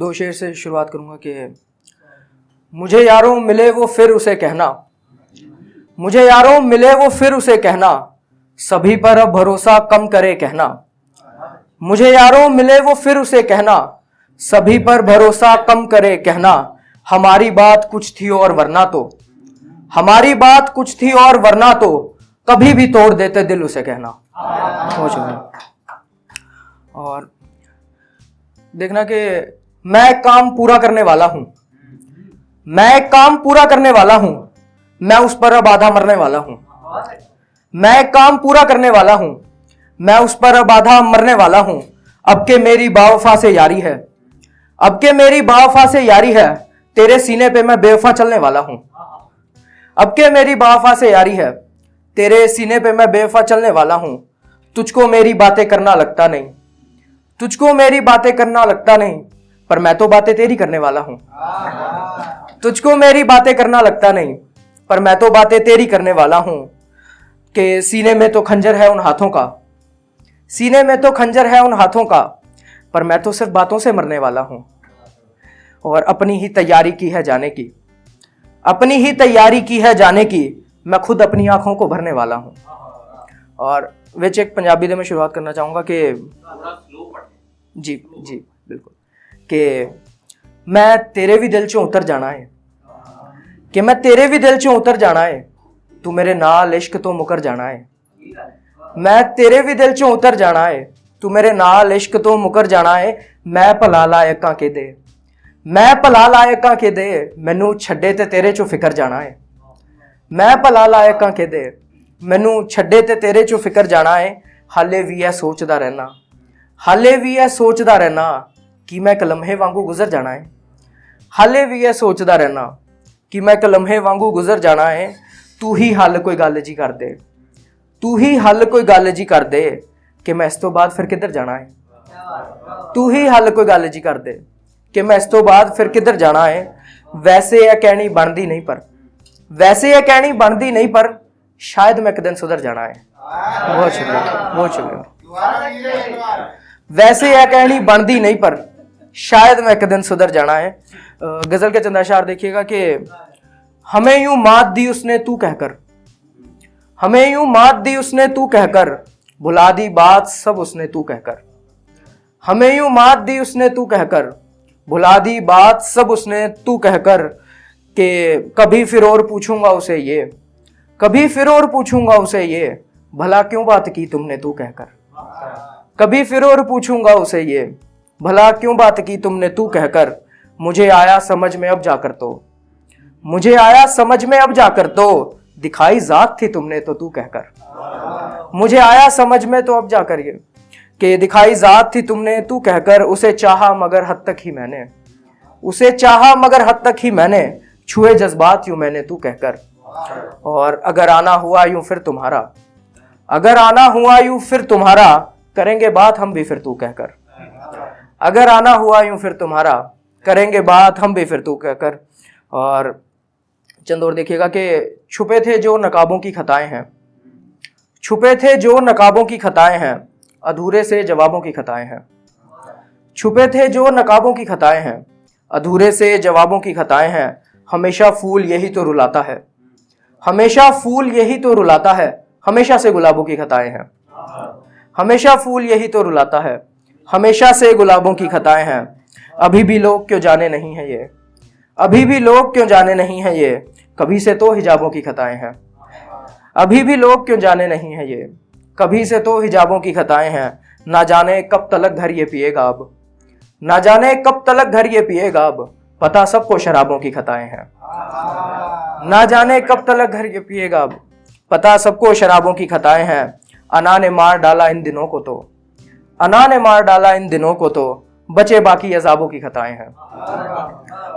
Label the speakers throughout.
Speaker 1: दो शेर से शुरुआत करूंगा कि मुझे यारों मिले वो फिर उसे कहना, मुझे यारों मिले वो फिर उसे कहना, सभी पर अब भरोसा कम करे कहना। मुझे यारों मिले वो फिर उसे कहना, सभी पर भरोसा कम करे कहना। हमारी बात कुछ थी और वरना तो, हमारी बात कुछ थी और वरना तो, कभी भी तोड़ देते दिल उसे कहना। और देखना कि मैं काम पूरा करने वाला हूं, मैं काम पूरा करने वाला हूं, मैं उस पर अब आधा मरने वाला हूं। मैं काम पूरा करने वाला हूं, मैं उस पर अब आधा मरने वाला हूं। अब के मेरी बावफा से यारी है, अब के मेरी बावफा से यारी है, तेरे सीने पे मैं बेवफा चलने वाला हूं। अब के मेरी बावफा से यारी है, तेरे सीने पे मैं बेवफा चलने वाला हूं। तुझको मेरी बातें करना लगता नहीं, तुझको मेरी बातें करना लगता नहीं, पर मैं तो बातें तेरी करने वाला हूं। तुझको मेरी बातें करना लगता नहीं, पर मैं तो बातें तेरी करने वाला हूं। कि सीने में तो खंजर है उन हाथों का, सीने में तो खंजर है उन हाथों का, पर मैं तो सिर्फ बातों से मरने वाला हूं। और अपनी ही तैयारी की है जाने की, अपनी ही तैयारी की है जाने की, मैं खुद अपनी आंखों को भरने वाला हूं। और विच एक पंजाबी दे मैं शुरुआत करना चाहूंगा कि जी जी बिल्कुल, कि मैं तेरे भी दिल चों उतर जाना है, कि मैं तेरे भी दिल चों उतर जाना है, तू मेरे नाल इश्क तो मुकर जाना है। मैं तेरे भी दिल चों उतर जाना है, तू मेरे नाल इश्क तो मुकर जाना है। मैं भला लायकां के दे, मैं भला लायकां के दे, मैनू छड्डे ते तेरे चों फिकर जाना है। मैं भला लायकां के दे, मैनू छड्डे ते तेरे चों फिकर जाना है। हाले भी है सोचदा रहना, हाले भी है सोचदा रहना, कि मैं एक लम्हे वांगू गुजर जाना है। हाले भी है सोचदा रहना कि मैं एक लम्हे वांगू गुजर जाना है। तू ही हल कोई गल जी कर दे, तू ही हल कोई गल जी कर दे, कि मैं इस तो बाद फिर किधर जाना है। तू ही हल कोई गल जी कर दे, कि मैं इस तो बाद फिर किधर जाना है। वैसे यह कहनी बनती नहीं पर, वैसे यह कहनी बनती नहीं पर, शायद मैं एक दिन सुधर जाना है। बहुत शुक्रिया, बहुत शुक्रिया। वैसे यह कहनी बनती नहीं पर, शायद मैं एक दिन सुधर जाना है। गजल के चंद अशार देखिएगा कि हमें यूं मात दी उसने तू कहकर, हमें यूं मात दी उसने तू कहकर, भुला दी बात सब उसने तू कहकर। हमें यूं मात दी उसने तू कहकर, भुला दी बात सब उसने तू कहकर। कि कभी फिर और पूछूंगा उसे ये, कभी फिर और पूछूंगा उसे ये, भला क्यों बात की तुमने तू कहकर। कभी फिर और पूछूंगा उसे ये, भला क्यों बात की तुमने तू कहकर। मुझे आया समझ में अब जाकर तो, मुझे आया समझ में अब जाकर तो, दिखाई जात थी तुमने तो तू कहकर। मुझे आया समझ में तो अब जाकर ये, कि दिखाई जात थी तुमने तू कहकर। उसे चाहा मगर हद तक ही मैंने, उसे चाहा मगर हद तक ही मैंने, छुए जज्बात यूं मैंने तू कहकर। और अगर आना हुआ यूं फिर तुम्हारा, अगर आना हुआ यूं फिर तुम्हारा, करेंगे बात हम भी फिर तू कहकर। अगर आना हुआ यूं फिर तुम्हारा, करेंगे बात हम भी फिर तू कहकर। और चंद और देखिएगा कि छुपे थे जो नकाबों की खताएं हैं, छुपे थे जो नकाबों की खताएं हैं, अधूरे से जवाबों की खताएं हैं। छुपे थे जो नकाबों की खताएं हैं, अधूरे से जवाबों की खताएं हैं। हमेशा फूल यही तो रुलाता है, हमेशा फूल यही तो रुलाता है, हमेशा से गुलाबों की खताएं हैं। हमेशा फूल यही तो रुलाता है, हमेशा से गुलाबों की खताएं हैं। अभी भी लोग क्यों जाने नहीं है ये, अभी भी लोग क्यों जाने नहीं है ये, कभी से तो हिजाबों की खताएं हैं। अभी भी लोग क्यों जाने नहीं है ये, कभी से तो हिजाबों की खताएं हैं। ना जाने कब तलक घर ये पिएगा अब, ना जाने कब तलक घर ये पिएगा अब, पता सबको शराबों की खताएं हैं। ना जाने कब तलक घर ये पिएगा अब, पता सबको शराबों की खताएं हैं। अना ने मार डाला इन दिनों को तो, अना ने मार डाला इन दिनों को तो, बचे बाकी अजाबों की खताएं हैं।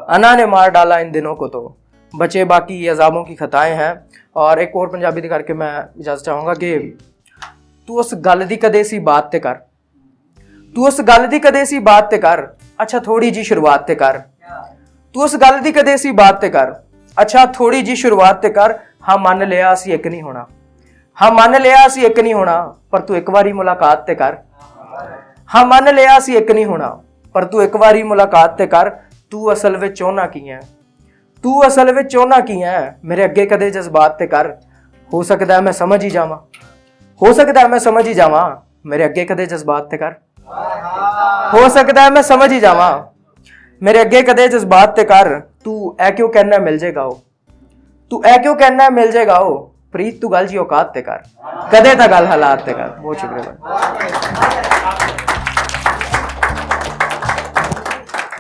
Speaker 1: अना ने मार डाला इन दिनों को तो, बचे बाकी अजाबों की खताएं हैं। और एक और पंजाबी दिखा के मैं इजाजत चाहूंगा कि तू उस गल दी कदे सी बात ते कर, तू उस गल दी कदे सी बात ते कर, अच्छा थोड़ी जी शुरुआत ते कर। तू उस गल दी कदे सी बात ते कर, अच्छा थोड़ी जी शुरुआत ते कर। हाँ मन लिया असी एक नहीं होना, हाँ मन लिया असी एक नहीं होना, पर तू एक बारी मुलाकात ते कर। हाँ मन लिया असी एक नहीं होना, ਪਰ ਤੂੰ ਇੱਕ ਵਾਰੀ ਮੁਲਾਕਾਤ ਤੇ ਕਰ, ਤੂੰ ਅਸਲ ਵਿੱਚ ਚਾਹੁੰਦਾ ਕੀ ਹੈ, ਤੂੰ ਅਸਲ ਵਿੱਚ ਚਾਹੁੰਦਾ ਕੀ ਹੈ। ਮੇਰੇ ਅੱਗੇ ਕਦੇ ਜਜ਼ਬਾਤ ਤੇ ਕਰ, ਹੋ ਸਕਦਾ ਹੈ ਮੈਂ ਸਮਝ ਹੀ ਜਾਵਾਂ, ਹੋ ਸਕਦਾ ਹੈ ਮੈਂ ਸਮਝ ਹੀ ਜਾਵਾਂ। ਮੇਰੇ ਅੱਗੇ ਕਦੇ ਜਜ਼ਬਾਤ ਤੇ ਕਰ, ਹੋ ਸਕਦਾ ਹੈ ਮੈਂ ਸਮਝ ਹੀ ਜਾਵਾਂ। ਮੇਰੇ ਅੱਗੇ ਕਦੇ ਜਜ਼ਬਾਤ ਤੇ ਕਰ, ਤੂੰ ਇਹ ਕਿਉਂ ਕਹਿਣਾ ਮਿਲ ਜਾਏਗਾ ਉਹ, ਤੂੰ ਇਹ ਕਿਉਂ ਕਹਿਣਾ ਮਿਲ ਜਾਏਗਾ ਉਹ। ਪ੍ਰੀਤ ਤੂੰ ਗੱਲ ਜੀ ਔਕਾਤ ਤੇ ਕਰ, ਕਦੇ ਤਾਂ ਗੱਲ ਹਾਲਾਤ ਤੇ ਕਰ। ਬਹੁਤ ਸ਼ੁਕਰੀਆ।